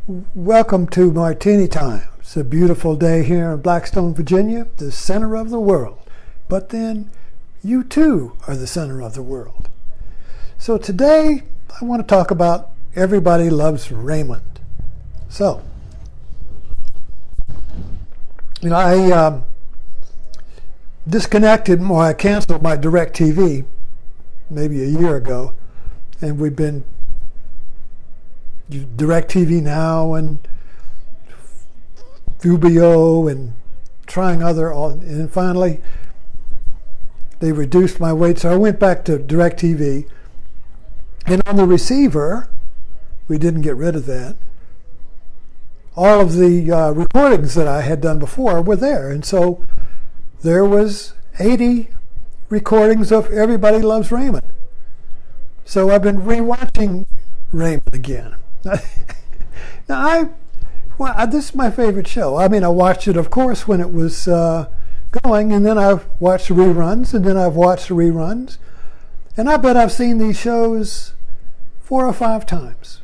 Welcome to Martini Time. It's a beautiful day here in Blackstone, Virginia, the center of the world. But then you too are the center of the world. So today I want to talk about Everybody Loves Raymond. So, I disconnected, or I canceled my DirecTV maybe a year ago, and we've been DirecTV Now and Vubio and trying and finally they reduced my weight, so I went back to DirecTV, and on the receiver, we didn't get rid of that, all of the recordings that I had done before were there, and so there was 80 recordings of Everybody Loves Raymond. So I've been rewatching Raymond again. Now, this is my favorite show. I mean, I watched it, of course, when it was going, and then I've watched the reruns, and then I've watched the reruns, and I bet I've seen these shows 4 or 5 times.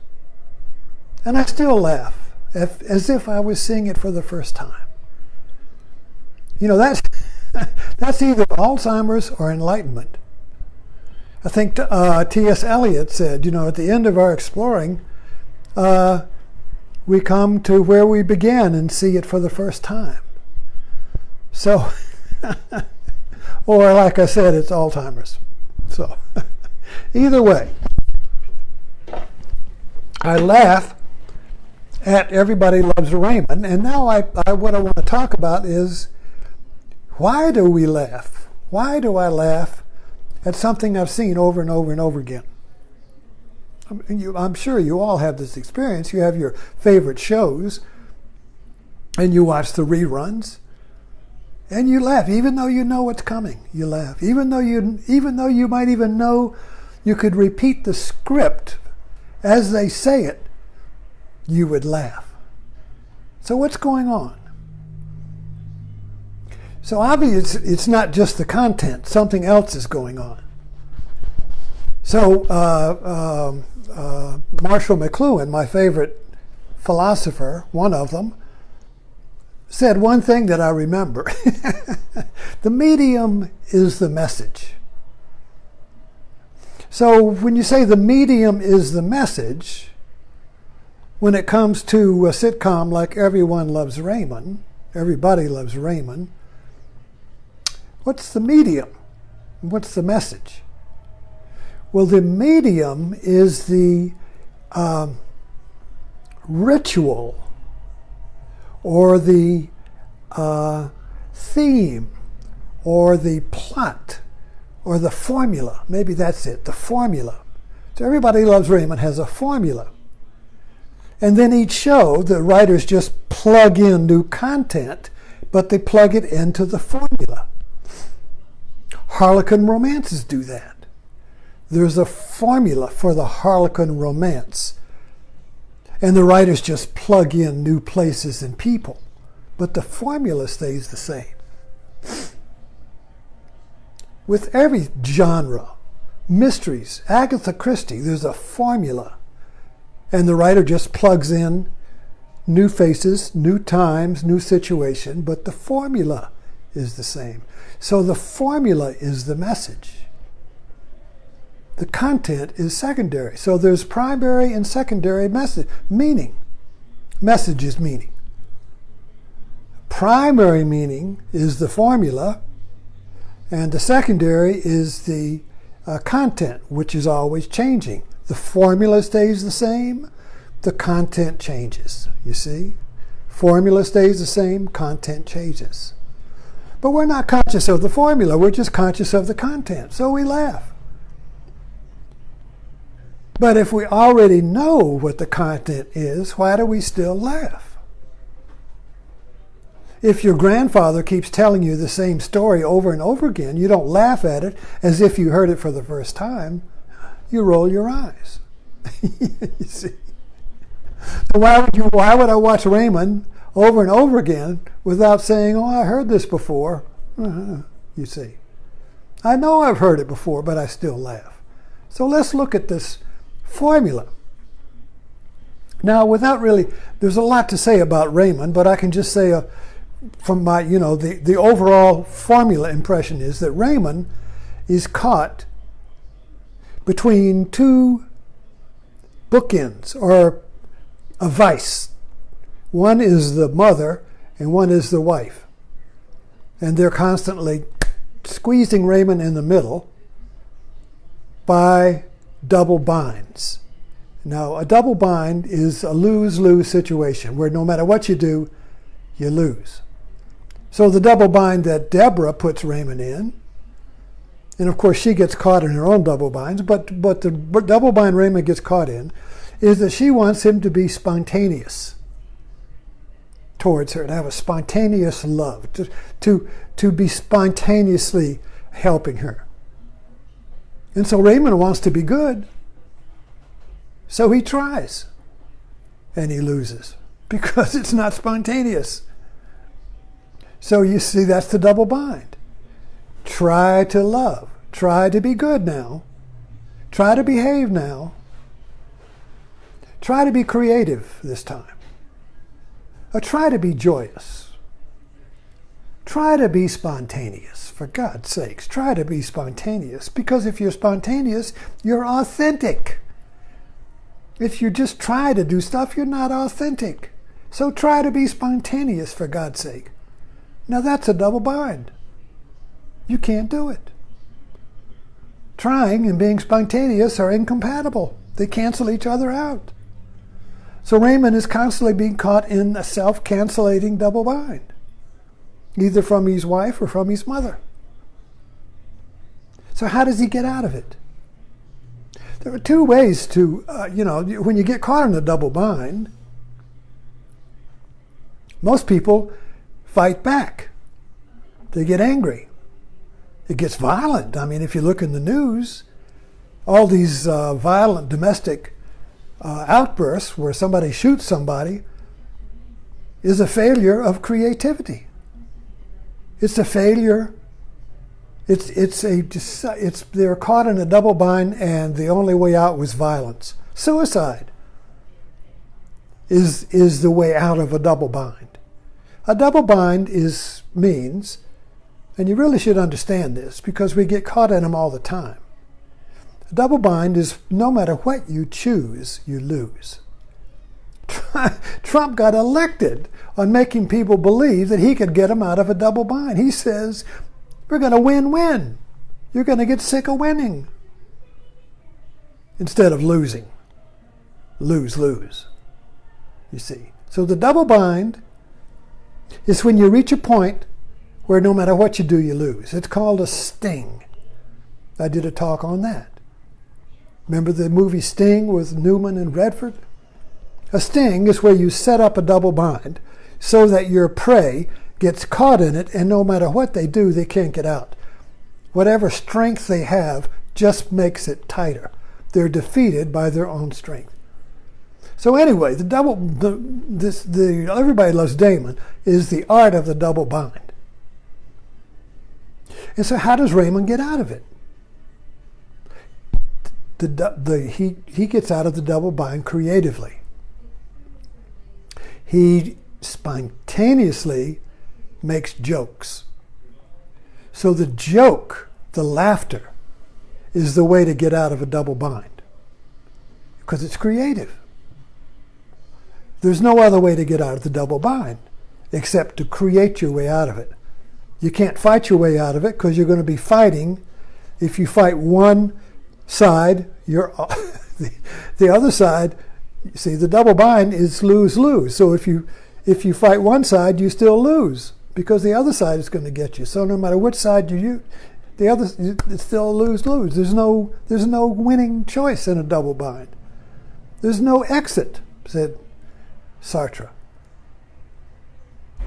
And I still laugh, as if I was seeing it for the first time. That's that's either Alzheimer's or enlightenment. I think T.S. Eliot said, at the end of our exploring, we come to where we began and see it for the first time. So, or like I said, it's Alzheimer's. So, either way, I laugh at Everybody Loves Raymond, and now what I want to talk about is, why do we laugh? Why do I laugh at something I've seen over and over and over again? I'm sure you all have this experience. You have your favorite shows, and you watch the reruns, and you laugh, even though you know what's coming. You laugh, even though you might even know you could repeat the script as they say it. You would laugh. So what's going on? So obviously, it's not just the content. Something else is going on. So Marshall McLuhan, my favorite philosopher, one of them, said one thing that I remember. The medium is the message. So when you say the medium is the message, when it comes to a sitcom like Everybody Loves Raymond, what's the medium? What's the message? Well, the medium is the ritual or the theme or the plot or the formula. Maybe that's it, the formula. So Everybody Loves Raymond has a formula. And then each show, the writers just plug in new content, but they plug it into the formula. Harlequin romances do that. There's a formula for the Harlequin romance. And the writers just plug in new places and people. But the formula stays the same. With every genre, mysteries, Agatha Christie, there's a formula. And the writer just plugs in new faces, new times, new situation, but the formula is the same. So the formula is the message. The content is secondary. So there's primary and secondary meaning. Message is meaning. Primary meaning is the formula, and the secondary is the content, which is always changing. The formula stays the same, the content changes. You see? Formula stays the same, content changes. But we're not conscious of the formula, we're just conscious of the content, so we laugh. But if we already know what the content is, why do we still laugh? If your grandfather keeps telling you the same story over and over again, you don't laugh at it as if you heard it for the first time. You roll your eyes. You see? So why would I watch Raymond over and over again without saying, oh, I heard this before? You see. I know I've heard it before, but I still laugh. So let's look at this formula. Now, without really, there's a lot to say about Raymond, but I can just say from my, the overall formula impression is that Raymond is caught between two bookends, or a vice. One is the mother and one is the wife. And they're constantly squeezing Raymond in the middle by double binds. Now, a double bind is a lose-lose situation where no matter what you do, you lose. So the double bind that Deborah puts Raymond in, and of course she gets caught in her own double binds, but the double bind Raymond gets caught in is that she wants him to be spontaneous towards her, to have a spontaneous love, to be spontaneously helping her. And so Raymond wants to be good, so he tries, and he loses because it's not spontaneous. So you see, that's the double bind. Try to love. Try to be good now. Try to behave now. Try to be creative this time. Or try to be joyous. Try to be spontaneous. For God's sakes, try to be spontaneous. Because if you're spontaneous, you're authentic. If you just try to do stuff, you're not authentic. So try to be spontaneous, for God's sake. Now that's a double bind. You can't do it. Trying and being spontaneous are incompatible. They cancel each other out. So Raymond is constantly being caught in a self-cancellating double bind, either from his wife or from his mother. So how does he get out of it? There are two ways to, when you get caught in a double bind, most people fight back. They get angry. It gets violent. I mean, if you look in the news, all these violent domestic outbursts where somebody shoots somebody is a failure of creativity. It's a failure. They're caught in a double bind, and the only way out was violence. Suicide is the way out of a double bind. A double bind means, and you really should understand this because we get caught in them all the time. A double bind is no matter what you choose, you lose. Trump got elected on making people believe that he could get them out of a double bind. He says, we're going to win-win. You're going to get sick of winning. Instead of losing. Lose-lose. You see. So the double bind is when you reach a point where no matter what you do, you lose. It's called a sting. I did a talk on that. Remember the movie Sting with Newman and Redford? A sting is where you set up a double bind so that your prey gets caught in it, and no matter what they do, they can't get out. Whatever strength they have just makes it tighter. They're defeated by their own strength. So anyway, the Everybody Loves Raymond is the art of the double bind. And so how does Raymond get out of it? He gets out of the double bind creatively. He spontaneously makes jokes. So the joke, the laughter, is the way to get out of a double bind because it's creative. There's no other way to get out of the double bind except to create your way out of it. You can't fight your way out of it because you're going to be fighting. If you fight one side, the other side. You see, the double bind is lose-lose. So if you fight one side, you still lose because the other side is going to get you. So no matter which side it's still lose-lose. There's no winning choice in a double bind. There's no exit, said Sartre.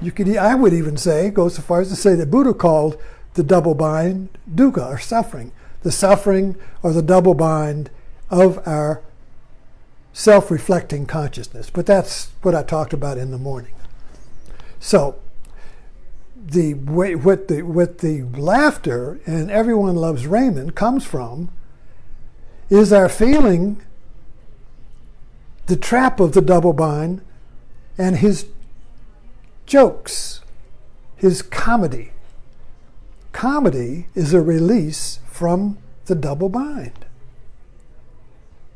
I would even go so far as to say that Buddha called the double bind dukkha, or suffering. The suffering or the double bind of our self-reflecting consciousness. But that's what I talked about in the morning. So what the laughter and Everyone Loves Raymond comes from is our feeling the trap of the double bind and his jokes, his comedy. Comedy is a release from the double bind.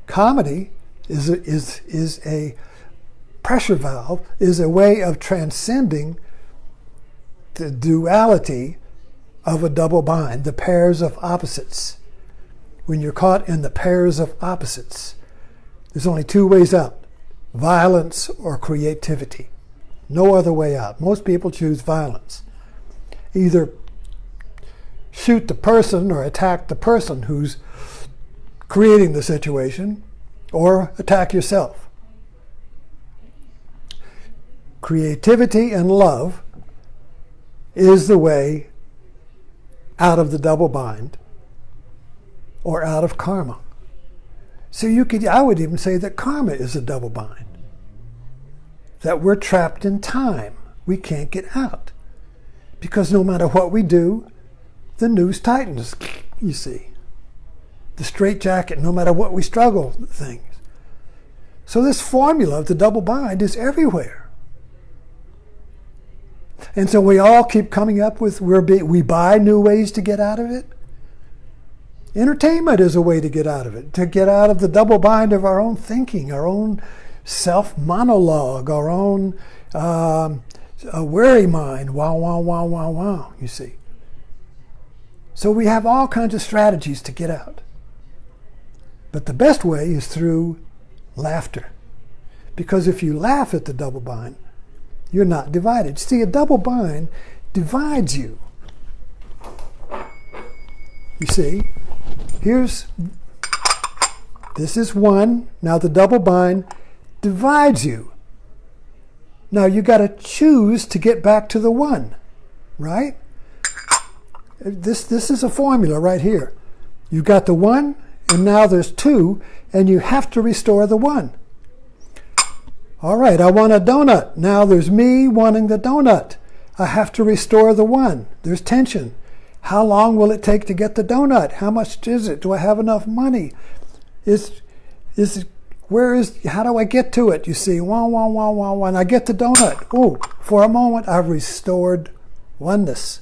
Comedy is a pressure valve, is a way of transcending the duality of a double bind, the pairs of opposites. When you're caught in the pairs of opposites, there's only two ways out: violence or creativity. No other way out. Most people choose violence. Either shoot the person or attack the person who's creating the situation, or attack yourself. Creativity and love is the way out of the double bind or out of karma. So I would even say that karma is a double bind. That we're trapped in time. We can't get out. Because no matter what we do, the noose tightens, you see. The straitjacket, no matter what we struggle with things. So this formula of the double bind is everywhere. And so we all keep coming up with, we buy new ways to get out of it. Entertainment is a way to get out of it, to get out of the double bind of our own thinking, our own self-monologue, our own weary mind, wow, you see. So we have all kinds of strategies to get out. But the best way is through laughter. Because if you laugh at the double bind, you're not divided. See, a double bind divides you. You see, this is one. Now the double bind divides you. Now you got to choose to get back to the one, right? This is a formula right here. You got the one, and now there's two, and you have to restore the one. All right, I want a donut. Now there's me wanting the donut. I have to restore the one. There's tension. How long will it take to get the donut? How much is it? Do I have enough money? How do I get to it? You see, and I get the donut. Oh, for a moment I've restored oneness.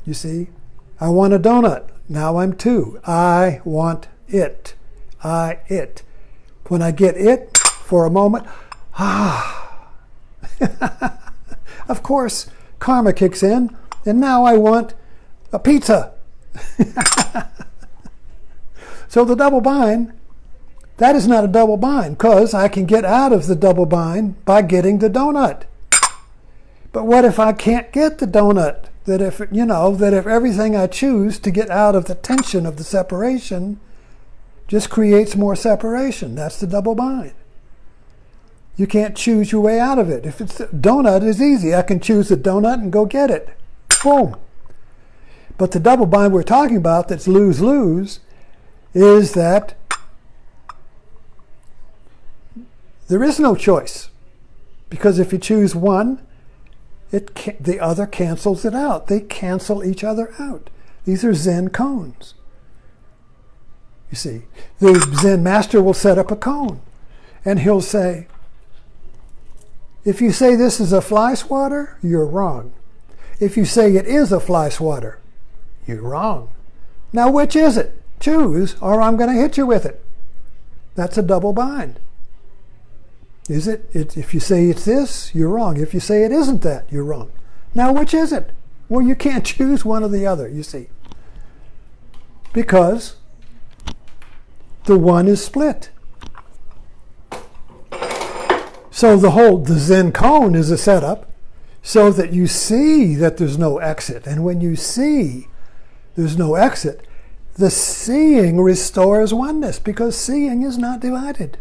You see, I want a donut. Now I'm two. I want it. It. When I get it, for a moment, of course, karma kicks in, and now I want a pizza. So the double bind, that is not a double bind, because I can get out of the double bind by getting the donut. But what if I can't get the donut? That if everything I choose to get out of the tension of the separation just creates more separation. That's the double bind. You can't choose your way out of it. If it's a donut, it's easy. I can choose the donut and go get it. Boom. But the double bind we're talking about, that's lose-lose, is that there is no choice. Because if you choose one, the other cancels it out. They cancel each other out. These are Zen cones. You see, the Zen master will set up a cone, and he'll say, if you say this is a fly swatter, you're wrong. If you say it is a fly swatter, you're wrong. Now which is it? Choose, or I'm going to hit you with it. That's a double bind. Is it? If you say it's this, you're wrong. If you say it isn't that, you're wrong. Now which is it? Well, you can't choose one or the other, you see. Because the one is split. So the Zen cone is a setup so that you see that there's no exit. And when you see there's no exit, the seeing restores oneness, because seeing is not divided.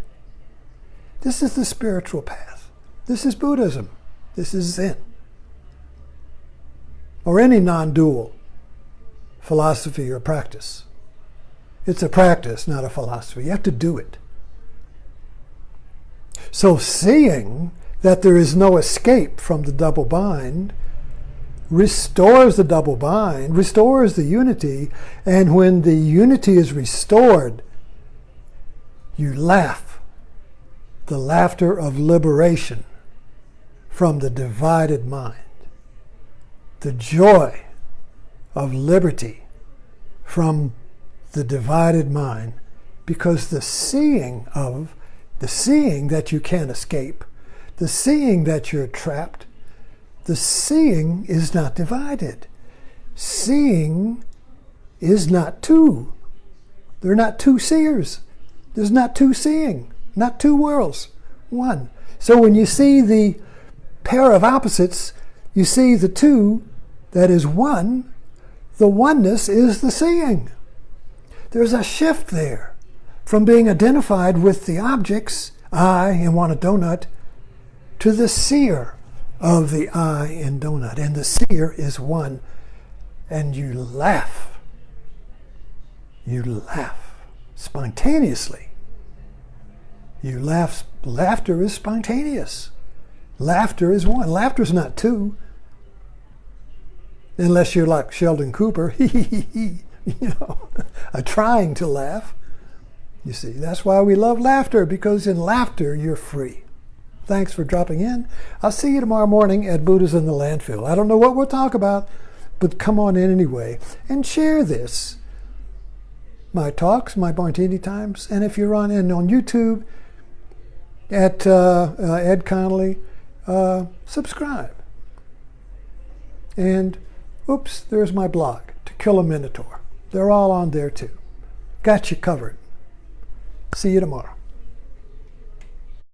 This is the spiritual path. This is Buddhism. This is Zen. Or any non-dual philosophy or practice. It's a practice, not a philosophy. You have to do it. So seeing that there is no escape from the double bind restores the double bind, restores the unity, and when the unity is restored, you laugh the laughter of liberation from the divided mind, the joy of liberty from the divided mind, because the seeing that you can't escape, the seeing that you're trapped, the seeing is not divided. Seeing is not two. There are not two seers. There's not two seeing, not two worlds, one. So when you see the pair of opposites, you see the two that is one. The oneness is the seeing. There's a shift there from being identified with the objects, I and want a donut, to the seer of the I and donut. And the seer is one. And you laugh. You laugh spontaneously. You laugh. Laughter is spontaneous. Laughter is one. Laughter is not two. Unless you're like Sheldon Cooper, trying to laugh. You see, that's why we love laughter, because in laughter you're free. Thanks for dropping in. I'll see you tomorrow morning at Buddha's in the Landfill. I don't know what we'll talk about, but come on in anyway and share this. My talks, my Martini Times, and if you're on YouTube at Ed Connolly, subscribe. And oops, there's my blog, To Kill a Minotaur. They're all on there too. Got you covered. See you tomorrow.